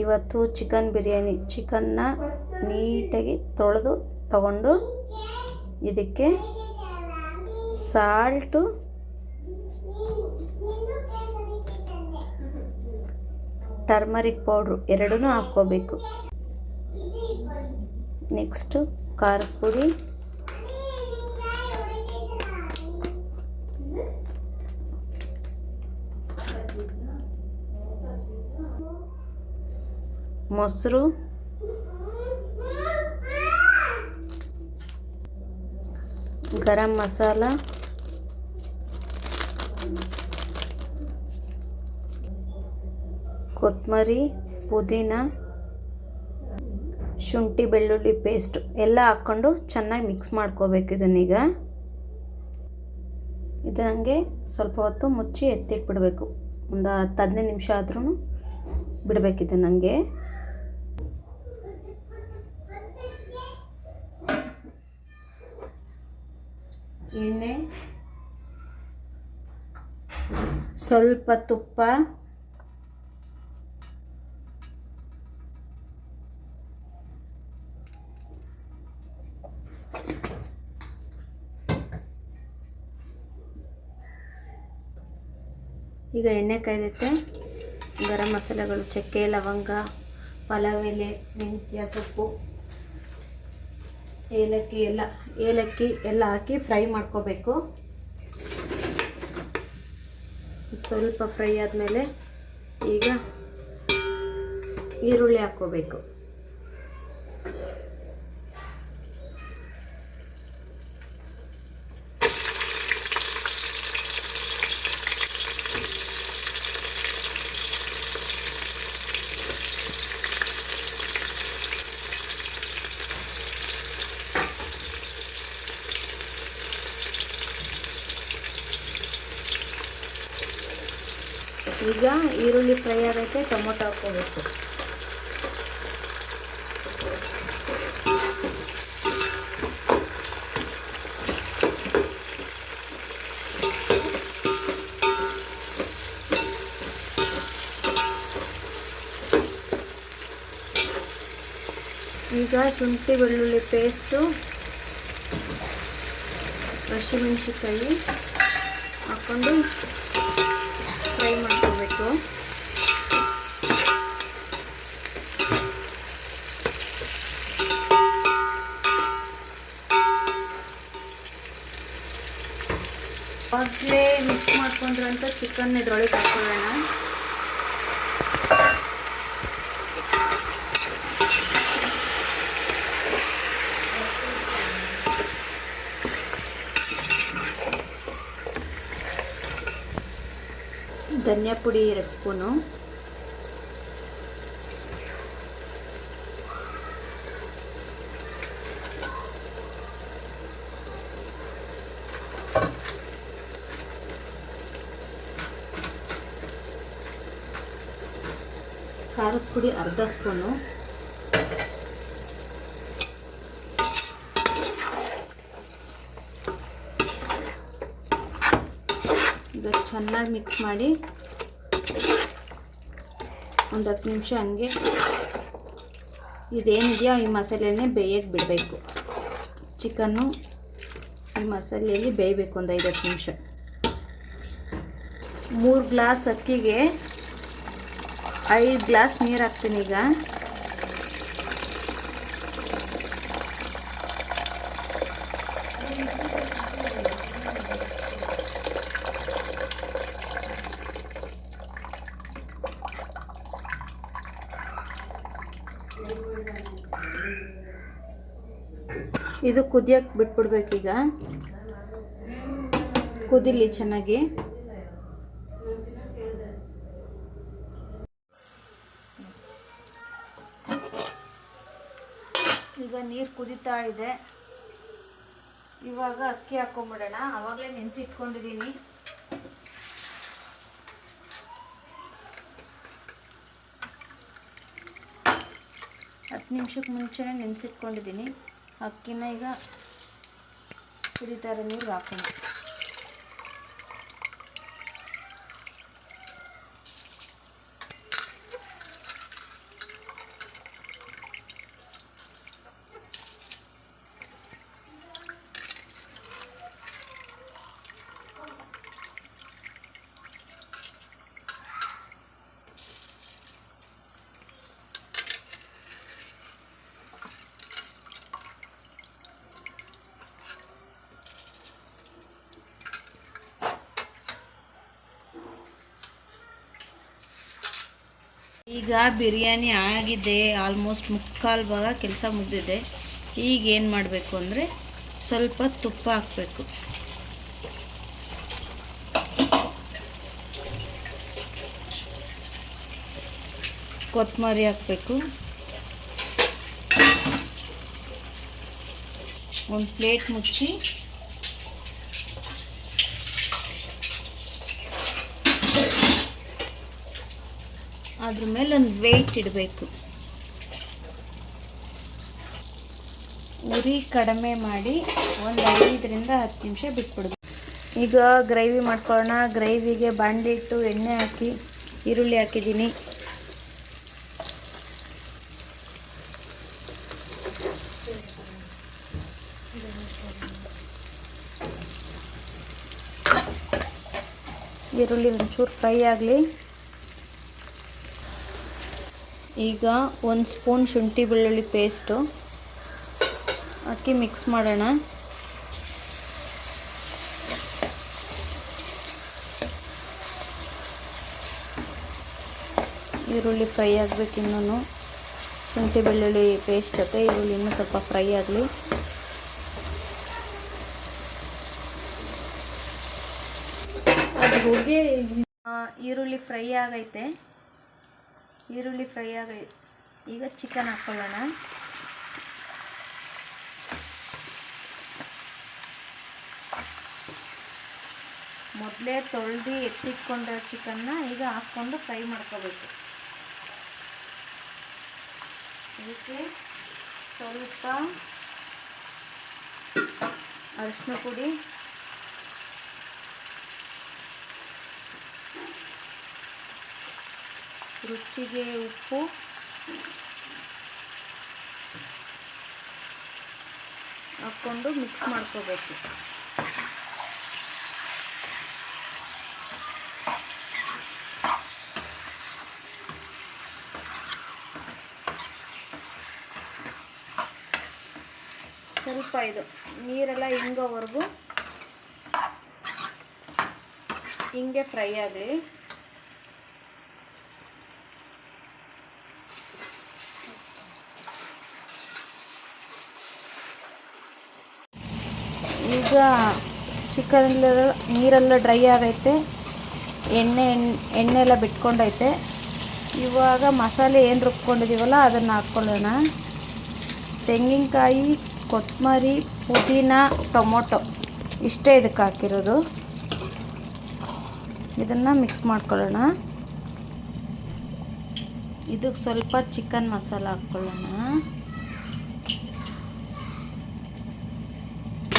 ಇವತ್ತು ಚಿಕನ್ ಬಿರಿಯಾನಿ. ಚಿಕನ್ನ ನೀಟಾಗಿ ತೊಳೆದು ತಗೊಂಡು ಇದಕ್ಕೆ ಸಾಲ್ಟು, ಟರ್ಮರಿಕ್ ಪೌಡ್ರು ಎರಡೂ ಹಾಕ್ಕೋಬೇಕು. ನೆಕ್ಸ್ಟು ಖಾರದ ಪುಡಿ, ಮೊಸರು, ಗರಂ ಮಸಾಲ, ಕೊತ್ತಂಬರಿ, ಪುದೀನ, ಶುಂಠಿ ಬೆಳ್ಳುಳ್ಳಿ ಪೇಸ್ಟು ಎಲ್ಲ ಹಾಕ್ಕೊಂಡು ಚೆನ್ನಾಗಿ ಮಿಕ್ಸ್ ಮಾಡ್ಕೋಬೇಕು. ಇದನ್ನೀಗ ಇದಂಗೆ ಸ್ವಲ್ಪ ಹೊತ್ತು ಮುಚ್ಚಿ ಎತ್ತಿಟ್ಬಿಡಬೇಕು. ಒಂದು 10-15 ನಿಮಿಷ ಆದ್ರೂ ಬಿಡಬೇಕಿದೆ ನನಗೆ. ಎಣ್ಣೆ, ಸ್ವಲ್ಪ ತುಪ್ಪ, ಈಗ ಎಣ್ಣೆ ಕಾಯ್ದೈತೆ. ಗರಂ ಮಸಾಲೆಗಳು, ಚಕ್ಕೆ, ಲವಂಗ, ಪಲಾವ್ ಎಲೆ, ಮೆಂತ್ಯ ಸೊಪ್ಪು, ಏಲಕ್ಕಿ ಎಲ್ಲ ಹಾಕಿ ಫ್ರೈ ಮಾಡ್ಕೋಬೇಕು. ಸ್ವಲ್ಪ ಫ್ರೈ ಆದಮೇಲೆ ಈಗ ಈರುಳ್ಳಿ ಹಾಕ್ಕೋಬೇಕು. ಈಗ ಈರುಳ್ಳಿ ಫ್ರೈ ಆಗೈತೆ, ಟೊಮೊಟೊ ಹಾಕ್ಕೋಬೇಕು. ಈಗ ಶುಂಠಿ ಬೆಳ್ಳುಳ್ಳಿ ಪೇಸ್ಟು, ಹಸಿಮೆಣಸಿನಕಾಯಿ ಹಾಕ್ಕೊಂಡು ಫ್ರೈ ಮಾಡ್ಕೋಬೇಕು. ಆಗಲೇ ಮಿಕ್ಸ್ ಮಾಡ್ಕೊಂಡ್ರಂತ ಚಿಕನ್ ಇದ್ರೊಳಗೆ ಹಾಕ್ಕೊಳ್ಳೋಣ. ಧನಿಯಾ ಪುಡಿ 2 ಸ್ಪೂನು, ಖಾರದ ಪುಡಿ 1/2 ಸ್ಪೂನು, ಇದು ಚೆನ್ನಾಗಿ ಮಿಕ್ಸ್ ಮಾಡಿ ಒಂದು 10 ನಿಮಿಷ ಹಂಗೆ ಇದೇನಿದೆಯೋ ಈ ಮಸಾಲೆನೇ ಬೇಯಕ್ಕೆ ಬಿಡಬೇಕು. ಚಿಕನ್ನು ಈ ಮಸಾಲೆಯಲ್ಲಿ ಬೇಯಬೇಕು ಒಂದು 5-10 ನಿಮಿಷ. 3 ಗ್ಲಾಸ್ ಅಕ್ಕಿಗೆ 5 ಗ್ಲಾಸ್ ನೀರು ಹಾಕ್ತೀನಿ. ಈಗ ಇದು ಕುದಿಯಕ್ಕೆ ಬಿಟ್ಬಿಡ್ಬೇಕೀಗ. ಕುದಿಲಿ ಚೆನ್ನಾಗಿ. ಈಗ ನೀರು ಕುದೀತಾ ಇದೆ. ಇವಾಗ ಅಕ್ಕಿ ಹಾಕೊಂಬಿಡೋಣ. ಆವಾಗಲೇ ನೆನೆಸಿ ಇಟ್ಕೊಂಡಿದ್ದೀನಿ. ಹತ್ತು ನಿಮಿಷಕ್ಕೆ ಮುಂಚೆನೇ ನೆನೆಸಿಟ್ಕೊಂಡಿದ್ದೀನಿ. ಅಕ್ಕಿನ ಈಗ ಕುದೀತಾ ಇರೋ ನೀರು ಹಾಕೋಣ. ಈಗ ಬಿರಿಯಾನಿ ಆಗಿದೆ, ಆಲ್ಮೋಸ್ಟ್ ಮುಕ್ಕಾಲು ಭಾಗ ಕೆಲಸ ಮುಗಿದಿದೆ. ಈಗ ಏನು ಮಾಡಬೇಕು ಅಂದರೆ ಸ್ವಲ್ಪ ತುಪ್ಪ ಹಾಕಬೇಕು. ಕೊತ್ತಂಬರಿ ಹಾಕಬೇಕು. ಒಂದು ಪ್ಲೇಟ್ ಮುಚ್ಚಿ ಅದ್ರ ಮೇಲೆ ಒಂದು ವೆಯ್ಟ್ ಇಡಬೇಕು. ಉರಿ ಕಡಿಮೆ ಮಾಡಿ ಒಂದು 5ರಿಂದ 10 ನಿಮಿಷ ಬಿಟ್ಬಿಡ್ಬೇಕು. ಈಗ ಗ್ರೇವಿ ಮಾಡ್ಕೊಳ್ಳೋಣ. ಗ್ರೇವಿಗೆ ಬಾಣಲಿ ಇಟ್ಟು ಎಣ್ಣೆ ಹಾಕಿ ಈರುಳ್ಳಿ ಹಾಕಿದ್ದೀನಿ. ಈರುಳ್ಳಿ ಒಂಚೂರು ಫ್ರೈ ಆಗಲಿ. ಈಗ 1 ಸ್ಪೂನ್ ಶುಂಠಿ ಬೆಳ್ಳುಳ್ಳಿ ಪೇಸ್ಟು ಹಾಕಿ ಮಿಕ್ಸ್ ಮಾಡೋಣ. ಈರುಳ್ಳಿ ಫ್ರೈ ಆಗಬೇಕು. ಇನ್ನೂ ಶುಂಠಿ ಬೆಳ್ಳುಳ್ಳಿ ಪೇಸ್ಟ್ ಜೊತೆ ಈರುಳ್ಳಿ ಇನ್ನೂ ಸ್ವಲ್ಪ ಫ್ರೈ ಆಗಲಿ. ಈರುಳ್ಳಿ ಫ್ರೈ ಆಗೈತೆ. ಈಗ ಚಿಕನ್ ಹಾಕ್ಕೊಳ್ಳೋಣ. ಮೊದಲೇ ತೊಳೆದು ಎತ್ತಿಟ್ಕೊಂಡಿರೋ ಚಿಕನ್ನ ಈಗ ಹಾಕ್ಕೊಂಡು ಫ್ರೈ ಮಾಡ್ಕೋಬೇಕು. ಇದಕ್ಕೆ ಸ್ವಲ್ಪ ಅರಿಶಿನ ಪುಡಿ, ರುಚಿಗೆ ಉಪ್ಪು, ಹಾಕ್ಕೊಂಡು ಮಿಕ್ಸ್ ಮಾಡ್ಕೋಬೇಕು. ಸ್ವಲ್ಪ ಇದು ನೀರೆಲ್ಲ ಹಿಂಗೋವರೆಗೂ ಹಿಂಗೆ ಫ್ರೈ ಆಗಲಿ. ಈಗ ಚಿಕನ್ ನೀರೆಲ್ಲ ಡ್ರೈ ಆಗೈತೆ, ಎಣ್ಣೆ ಎಲ್ಲ ಬಿಟ್ಕೊಂಡೈತೆ. ಇವಾಗ ಮಸಾಲೆ ಏನು ರುಬ್ಕೊಂಡಿದ್ದೀವಲ್ಲ ಅದನ್ನು ಹಾಕ್ಕೊಳ್ಳೋಣ. ತೆಂಗಿನಕಾಯಿ, ಕೊತ್ತಂಬರಿ, ಪುದೀನ, ಟೊಮೊಟೊ ಇಷ್ಟೇ ಇದಕ್ಕೆ ಹಾಕಿರೋದು. ಇದನ್ನು ಮಿಕ್ಸ್ ಮಾಡ್ಕೊಳ್ಳೋಣ. ಇದಕ್ಕೆ ಸ್ವಲ್ಪ ಚಿಕನ್ ಮಸಾಲ ಹಾಕ್ಕೊಳ್ಳೋಣ.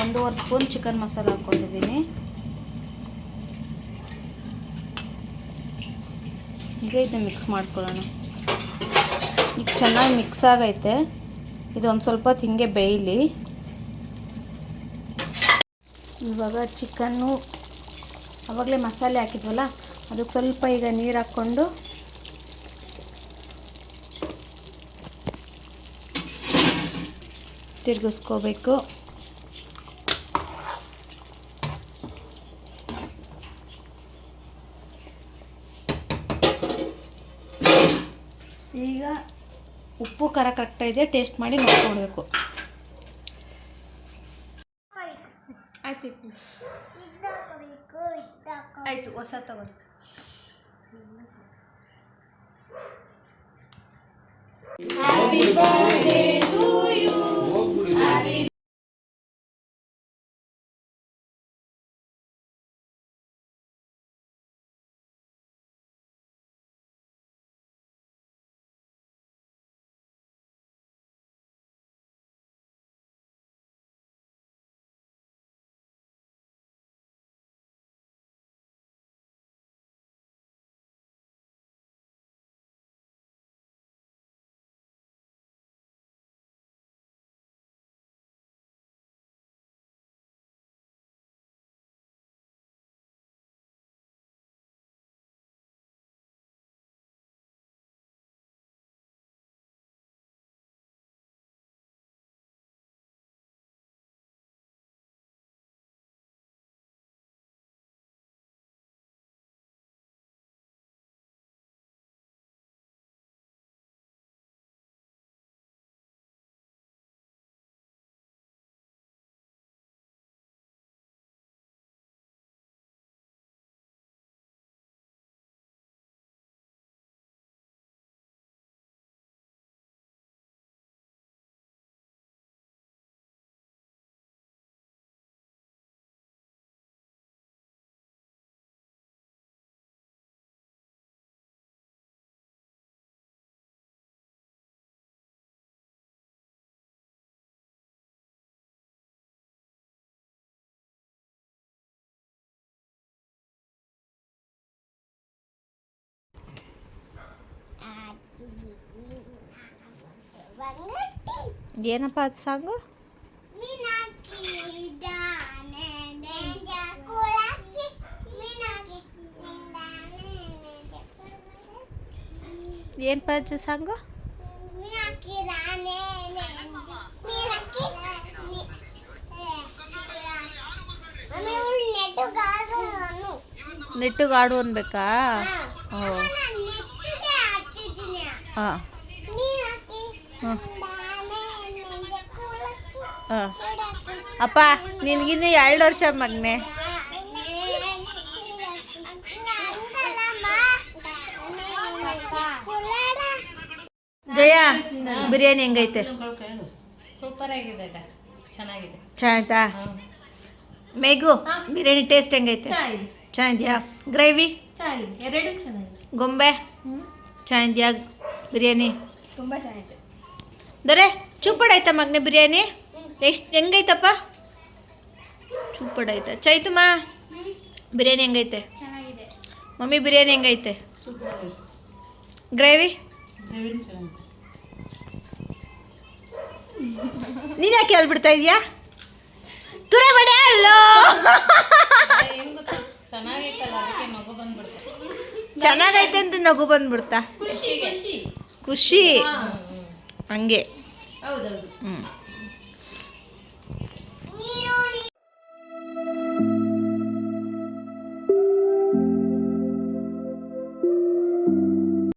1.5 ಸ್ಪೂನ್ ಚಿಕನ್ ಮಸಾಲ ಹಾಕ್ಕೊಂಡಿದ್ದೀನಿ. ಈಗ ಇದನ್ನ ಮಿಕ್ಸ್ ಮಾಡ್ಕೊಳ್ಳೋಣ. ಈಗ ಚೆನ್ನಾಗಿ ಮಿಕ್ಸ್ ಆಗೈತೆ. ಇದೊಂದು ಸ್ವಲ್ಪ ಹೊತ್ತು ಹಿಂಗೆ ಬೇಯಲಿ. ಇವಾಗ ಚಿಕನ್ನು ಆವಾಗಲೇ ಮಸಾಲೆ ಹಾಕಿದ್ವಲ್ಲ ಅದಕ್ಕೆ ಸ್ವಲ್ಪ ಈಗ ನೀರು ಹಾಕ್ಕೊಂಡು ತಿರುಗಿಸ್ಕೋಬೇಕು. ಈಗ ಉಪ್ಪು ಖಾರ ಕರೆಕ್ಟಾಗಿದೆ, ಟೇಸ್ಟ್ ಮಾಡಿ ನೋಡ್ಕೊಳ್ಬೇಕು. ಆಯಿತು ಹೊಸ ತಗೊಂಡು ಏನಪ್ಪ ಅದು ಸಾಂಗು? ಏನಪ್ಪ ಅಜ್ಜ ಸಾಂಗು? ನೆಟ್ಟುಗಾಡು ಅನ್ಬೇಕಾ? ಓ ಹಾಂ ಹಾಂ ಅಪ್ಪ ನಿನಗಿನ್ನೂ 2 ವರ್ಷ ಮಗನೆ. ಜಯ ಬಿರಿಯಾನಿ ಹೆಂಗೈತೆ? ಸೂಪರ್ ಆಗಿದೆ, ಚೆನ್ನಾಗಿದೆ. ಚೆನ್ನಾಯ್ತಾ? ಮೇಘು ಬಿರಿಯಾನಿ ಟೇಸ್ಟ್ ಹೆಂಗೈತೆ? ಚೆನ್ನಾಗಿದ್ಯಾ? ಗ್ರೇವಿ ಎರಡು ಚೆನ್ನಾಗಿದೆ. ಗೊಂಬೆ ಚೆನ್ನಾಗಿದ್ಯಾ? ಬಿರಿಯಾನಿ ತುಂಬ ಚೆನ್ನಾಗಿದೆ. ದೊರೆ ಚೂಪಡಾಯ್ತಾ ಮಗನೆ ಬಿರಿಯಾನಿ? ಎಷ್ಟು ಹೆಂಗೈತಪ್ಪ? ಚೂಪಡಾಯ್ತಾ? ಚೈತುಮ್ಮ ಬಿರಿಯಾನಿ ಹೆಂಗೈತೆ? ಚೆನ್ನಾಗಿದೆ. ಮಮ್ಮಿ ಬಿರಿಯಾನಿ ಹೆಂಗೈತೆ? ಸೂಪರ್ ಆಗಿದೆ. ಗ್ರೇವಿ ಚೆನ್ನಾಗಿದೆ. ನೀನು ಯಾಕೆ ಹೇಳ್ಬಿಡ್ತಾ ಇದೀಯಾ? ತುರ ಬಡ ಅಲ್ಲೋ. ಏನು ಗೊತ್ತಾ, ಚೆನ್ನಾಗೈತಲ್ಲ ಅದಕ್ಕೆ ನಗು ಬಂದ್ಬಿಡ್ತು. ಚೆನ್ನಾಗೈತೆ ಅಂತ ನಗು ಬಂದ್ಬಿಡ್ತಾ? ಖುಷಿ ಖುಷಿ ಖುಷಿ ಹಂಗೆ. ಹೌದೌದು. ಹ್ಞೂ